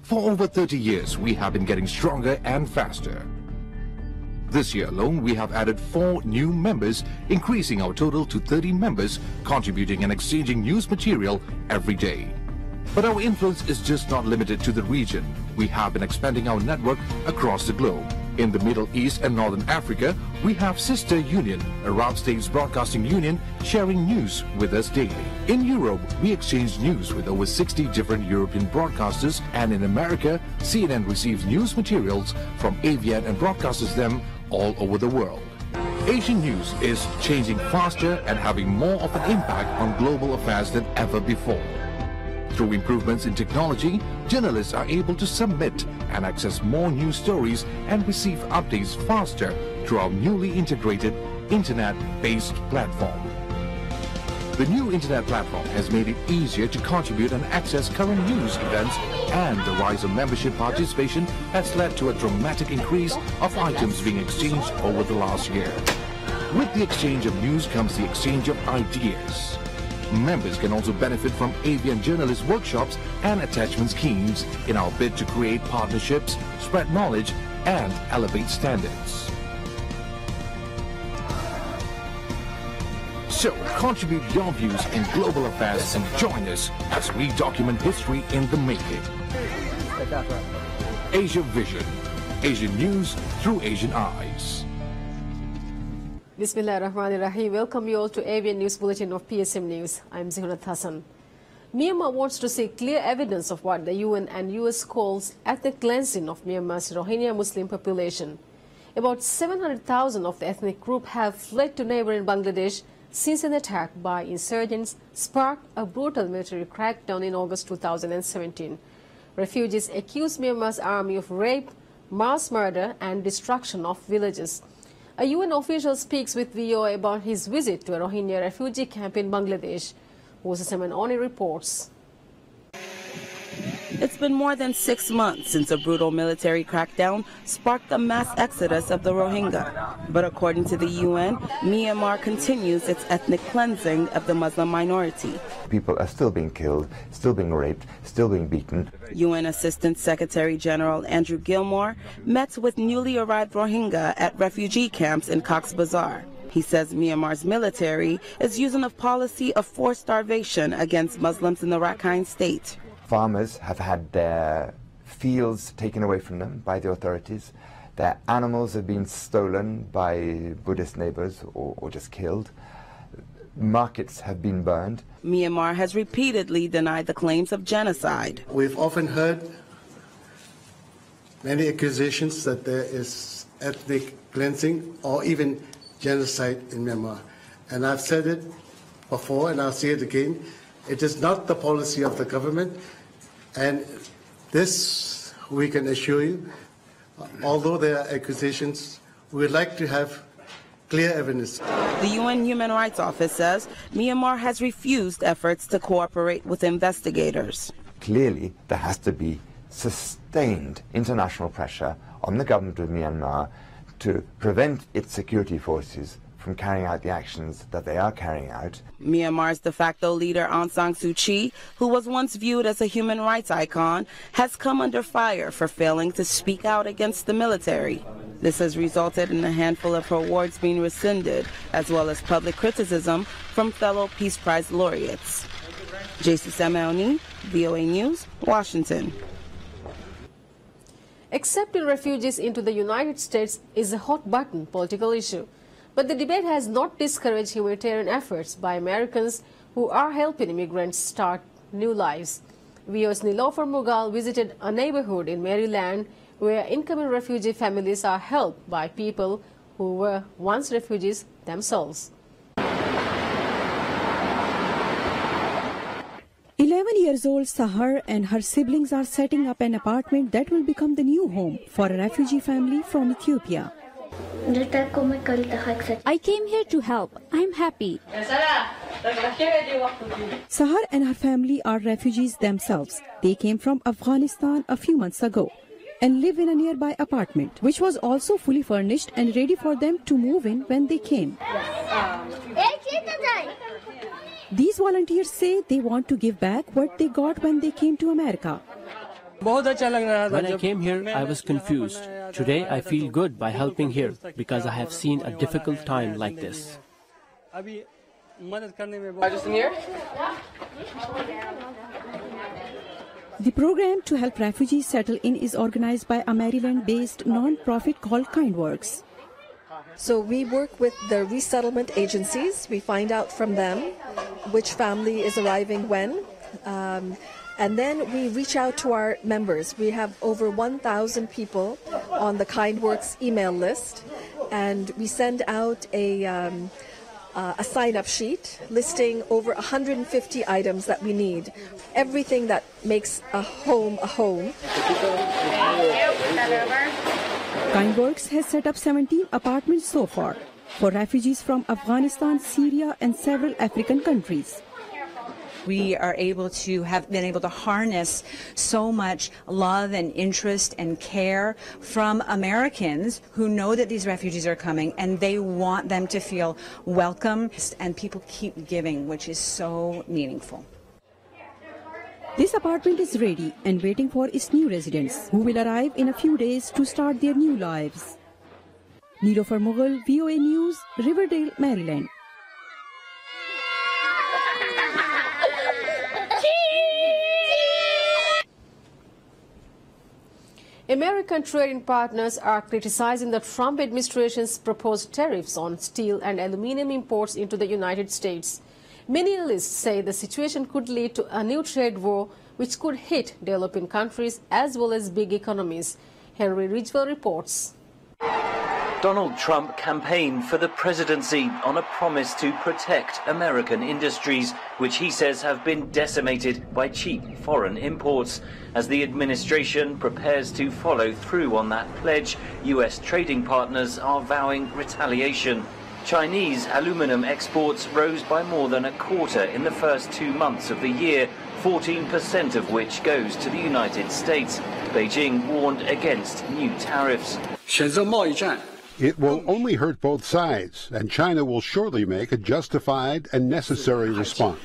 For over 30 years, we have been getting stronger and faster. This year alone, we have added 4 new members, increasing our total to 30 members, contributing and exchanging news material every day. But our influence is just not limited to the region. We have been expanding our network across the globe. In the Middle East and Northern Africa, we have Sister Union, Arab States Broadcasting Union, sharing news with us daily. In Europe, we exchange news with over 60 different European broadcasters, and in America, CNN receives news materials from AVN and broadcasts them all over the world. Asian news is changing faster and having more of an impact on global affairs than ever before. Through improvements in technology, journalists are able to submit and access more news stories and receive updates faster through our newly integrated internet-based platform. The new internet platform has made it easier to contribute and access current news events, and the rise of membership participation has led to a dramatic increase of items being exchanged over the last year. With the exchange of news comes the exchange of ideas. Members can also benefit from AVN journalist workshops and attachment schemes in our bid to create partnerships, spread knowledge, and elevate standards. So, contribute your views in global affairs and join us as we document history in the making. Asia Vision, Asian news through Asian eyes. Bismillahirrahmanirrahim. Welcome you all to AVN News Bulletin of PSM News. I'm Zihurat Hassan. Myanmar wants to see clear evidence of what the UN and US calls ethnic cleansing of Myanmar's Rohingya Muslim population. About 700,000 of the ethnic group have fled to neighboring Bangladesh since an attack by insurgents sparked a brutal military crackdown in August 2017. Refugees accuse Myanmar's army of rape, mass murder and destruction of villages. A UN official speaks with VOA about his visit to a Rohingya refugee camp in Bangladesh. Moses Oni reports. It's been more than 6 months since a brutal military crackdown sparked the mass exodus of the Rohingya. But according to the UN, Myanmar continues its ethnic cleansing of the Muslim minority. People are still being killed, still being raped, still being beaten. UN Assistant Secretary General Andrew Gilmore met with newly arrived Rohingya at refugee camps in Cox's Bazar. He says Myanmar's military is using a policy of forced starvation against Muslims in the Rakhine state. Farmers have had their fields taken away from them by the authorities. Their animals have been stolen by Buddhist neighbors or just killed. Markets have been burned. Myanmar has repeatedly denied the claims of genocide. We've often heard many accusations that there is ethnic cleansing or even genocide in Myanmar. And I've said it before and I'll say it again. It is not the policy of the government, and this we can assure you. Although there are accusations, we would like to have clear evidence. The UN Human Rights Office says Myanmar has refused efforts to cooperate with investigators. Clearly, there has to be sustained international pressure on the government of Myanmar to prevent its security forces from carrying out the actions that they are carrying out. Myanmar's de facto leader Aung San Suu Kyi, who was once viewed as a human rights icon, has come under fire for failing to speak out against the military. This has resulted in a handful of her awards being rescinded, as well as public criticism from fellow Peace Prize laureates. JC Samaoni, VOA News, Washington. Accepting refugees into the United States is a hot-button political issue. But the debate has not discouraged humanitarian efforts by Americans who are helping immigrants start new lives. VOA's Nilofer Mughal visited a neighborhood in Maryland where incoming refugee families are helped by people who were once refugees themselves. 11 years old Sahar and her siblings are setting up an apartment that will become the new home for a refugee family from Ethiopia. I came here to help. I'm happy. Sahar and her family are refugees themselves. They came from Afghanistan a few months ago and live in a nearby apartment, which was also fully furnished and ready for them to move in when they came. These volunteers say they want to give back what they got when they came to America. When I came here, I was confused. Today, I feel good by helping here because I have seen a difficult time like this. The program to help refugees settle in is organized by a Maryland-based non-profit called KindWorks. So we work with the resettlement agencies. We find out from them which family is arriving when. And then we reach out to our members. We have over 1,000 people on the KindWorks email list. And we send out a sign-up sheet listing over 150 items that we need. Everything that makes a home a home. KindWorks has set up 17 apartments so far for refugees from Afghanistan, Syria, and several African countries. We are able to have been able to harness so much love and interest and care from Americans who know that these refugees are coming and they want them to feel welcome, and people keep giving, which is so meaningful. This apartment is ready and waiting for its new residents, who will arrive in a few days to start their new lives. Nilofer Mughal, VOA News, Riverdale, Maryland. American trading partners are criticizing the Trump administration's proposed tariffs on steel and aluminum imports into the United States. Many analysts say the situation could lead to a new trade war which could hit developing countries as well as big economies. Henry Ridgwell reports. Donald Trump campaigned for the presidency on a promise to protect American industries, which he says have been decimated by cheap foreign imports. As the administration prepares to follow through on that pledge, U.S. trading partners are vowing retaliation. Chinese aluminum exports rose by more than a quarter in the first 2 months of the year, 14% of which goes to the United States. Beijing warned against new tariffs. It will only hurt both sides, and China will surely make a justified and necessary response.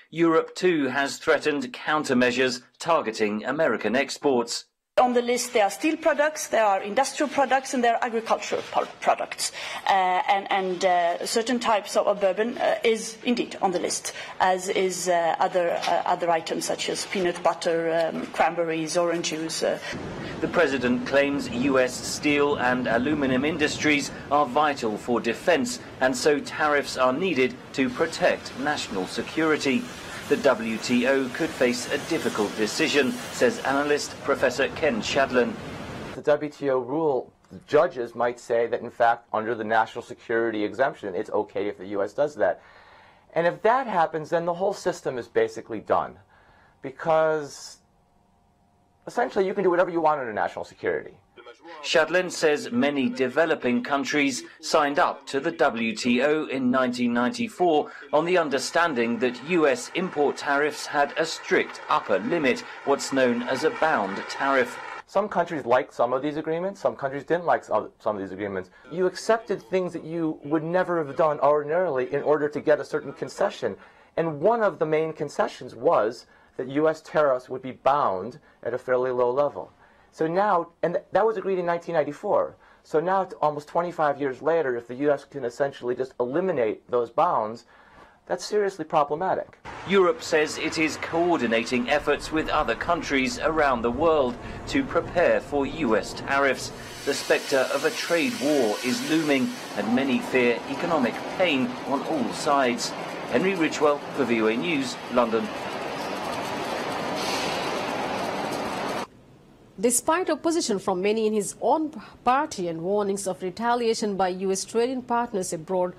Europe, too, has threatened countermeasures targeting American exports. On the list, there are steel products, there are industrial products, and there are agricultural products. And certain types of bourbon is indeed on the list, as is other items such as peanut butter, cranberries, orange juice. The president claims U.S. steel and aluminum industries are vital for defense, and so tariffs are needed to protect national security. The WTO could face a difficult decision, says analyst Professor Ken Shadlin. The WTO rule, judges might say that, in fact, under the national security exemption, it's okay if the U.S. does that. And if that happens, then the whole system is basically done. Because, essentially, you can do whatever you want under national security. Shadlin says many developing countries signed up to the WTO in 1994 on the understanding that U.S. import tariffs had a strict upper limit, what's known as a bound tariff. Some countries liked some of these agreements, some countries didn't like some of these agreements. You accepted things that you would never have done ordinarily in order to get a certain concession. And one of the main concessions was that U.S. tariffs would be bound at a fairly low level. So now, and that was agreed in 1994, so now almost 25 years later, if the U.S. can essentially just eliminate those bounds, that's seriously problematic. Europe says it is coordinating efforts with other countries around the world to prepare for U.S. tariffs. The spectre of a trade war is looming, and many fear economic pain on all sides. Henry Ridgwell for VOA News, London. Despite opposition from many in his own party and warnings of retaliation by U.S. trading partners abroad,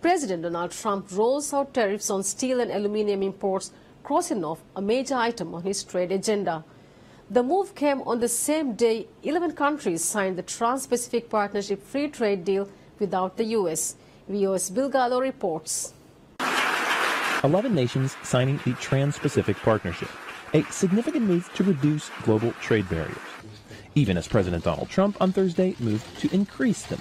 President Donald Trump rolls out tariffs on steel and aluminum imports, crossing off a major item on his trade agenda. The move came on the same day 11 countries signed the Trans-Pacific Partnership Free Trade Deal without the U.S. VOA's Bill Gallo reports. 11 nations signing the Trans-Pacific Partnership, a significant move to reduce global trade barriers, even as President Donald Trump on Thursday moved to increase them.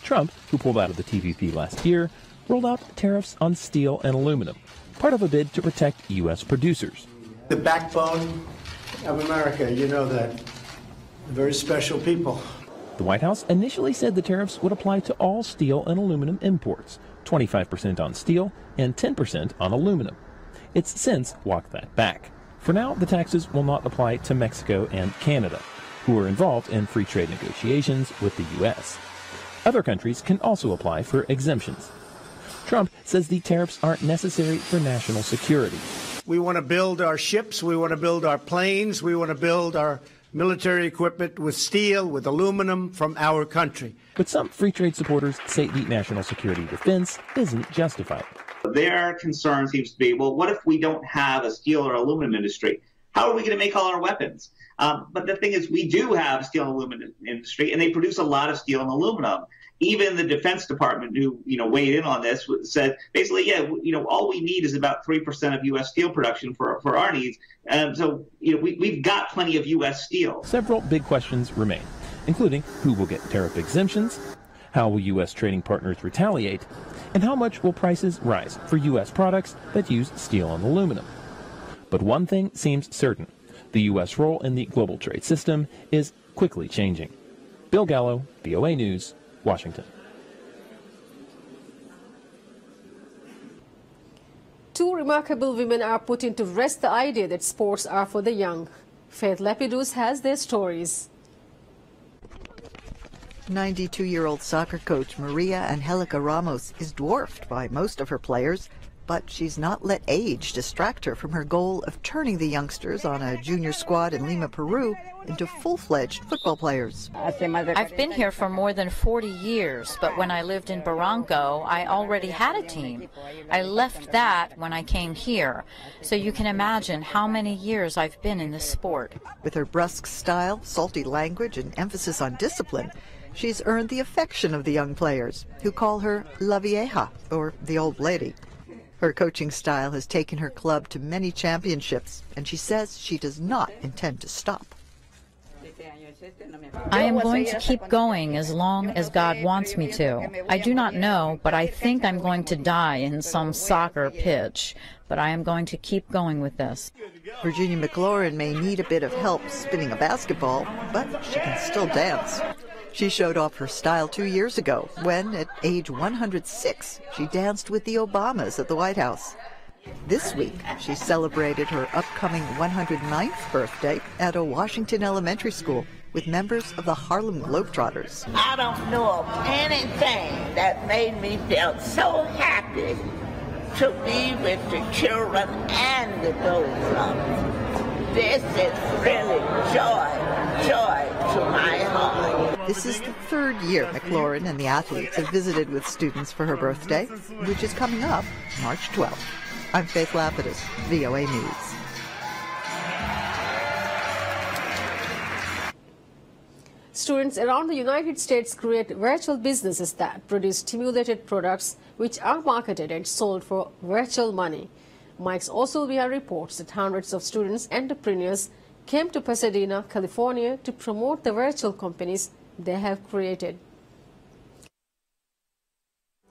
Trump, who pulled out of the TPP last year, rolled out tariffs on steel and aluminum, part of a bid to protect U.S. producers. The backbone of America, you know that. Very special people. The White House initially said the tariffs would apply to all steel and aluminum imports, 25% on steel and 10% on aluminum. It's since walked that back. For now, the taxes will not apply to Mexico and Canada, who are involved in free trade negotiations with the U.S. Other countries can also apply for exemptions. Trump says the tariffs aren't necessary for national security. We want to build our ships, we want to build our planes, we want to build our military equipment with steel, with aluminum from our country. But some free trade supporters say the national security defense isn't justified. Their concern seems to be, well, what if we don't have a steel or aluminum industry? How are we going to make all our weapons? But the thing is, we do have a steel and aluminum industry, and they produce a lot of steel and aluminum. Even the Defense Department, who weighed in on this, said basically, yeah, all we need is about 3% of U.S. steel production for our needs. So we've got plenty of U.S. steel. Several big questions remain, including who will get tariff exemptions, how will U.S. trading partners retaliate, and how much will prices rise for U.S. products that use steel and aluminum. But one thing seems certain: the U.S. role in the global trade system is quickly changing. Bill Gallo, VOA News, Washington. Two remarkable women are putting to rest the idea that sports are for the young. Faith Lepidus has their stories. 92-year-old soccer coach Maria Angelica Ramos is dwarfed by most of her players, but she's not let age distract her from her goal of turning the youngsters on a junior squad in Lima, Peru, into full-fledged football players. I've been here for more than 40 years, but when I lived in Barranco, I already had a team. I left that when I came here, so you can imagine how many years I've been in this sport. With her brusque style, salty language, and emphasis on discipline, she's earned the affection of the young players, who call her La Vieja, or the old lady. Her coaching style has taken her club to many championships, and she says she does not intend to stop. I am going to keep going as long as God wants me to. I do not know, but I think I'm going to die in some soccer pitch. But I am going to keep going with this. Virginia McLaurin may need a bit of help spinning a basketball, but she can still dance. She showed off her style 2 years ago when, at age 106, she danced with the Obamas at the White House. This week, she celebrated her upcoming 109th birthday at a Washington elementary school with members of the Harlem Globetrotters. I don't know of anything that made me feel so happy to be with the children and the grown-ups. This is really joy to my heart. This is the third year McLaurin and the athletes have visited with students for her birthday, which is coming up March 12th. I'm Faith Lapidus, VOA News. Students around the United States create virtual businesses that produce stimulated products which are marketed and sold for virtual money. Mike's Osulvia reports that hundreds of students and entrepreneurs came to Pasadena, California to promote the virtual companies they have created.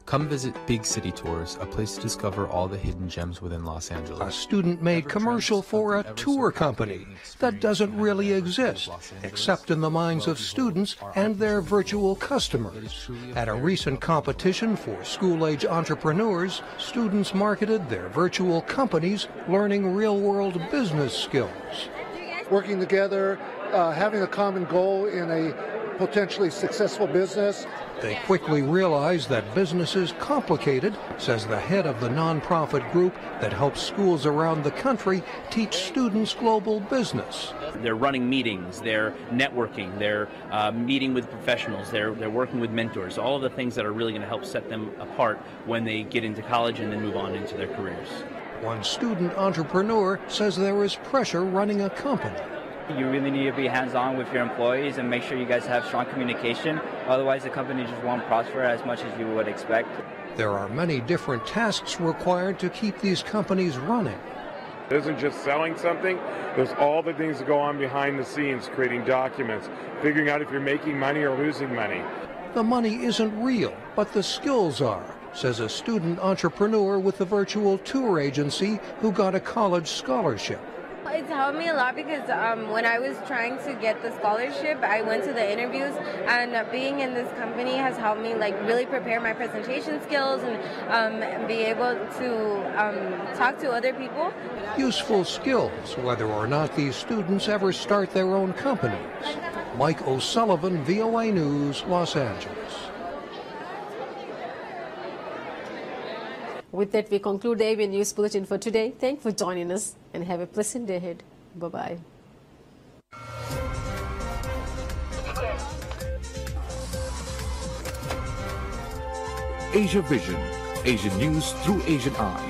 Come visit Big City Tours, a place to discover all the hidden gems within Los Angeles. A student-made commercial for a tour company that doesn't really exist, except in the minds of students and their virtual customers. At a recent competition for school-age entrepreneurs, students marketed their virtual companies, learning real-world business skills. Working together, having a common goal in a potentially successful business. They quickly realized that business is complicated, says the head of the nonprofit group that helps schools around the country teach students global business. They're running meetings, they're networking, they're meeting with professionals, they're working with mentors, all of the things that are really going to help set them apart when they get into college and then move on into their careers. One student entrepreneur says there is pressure running a company. You really need to be hands-on with your employees and make sure you guys have strong communication. Otherwise, the company just won't prosper as much as you would expect. There are many different tasks required to keep these companies running. It isn't just selling something. There's all the things that go on behind the scenes, creating documents, figuring out if you're making money or losing money. The money isn't real, but the skills are, says a student entrepreneur with the virtual tour agency who got a college scholarship. It's helped me a lot because when I was trying to get the scholarship, I went to the interviews, and being in this company has helped me really prepare my presentation skills and be able to talk to other people. Useful skills, whether or not these students ever start their own companies. Mike O'Sullivan, VOA News, Los Angeles. With that, we conclude the ABN News Bulletin for today. Thanks for joining us and have a pleasant day ahead. Bye-bye. Asia Vision, Asian news through Asian eyes.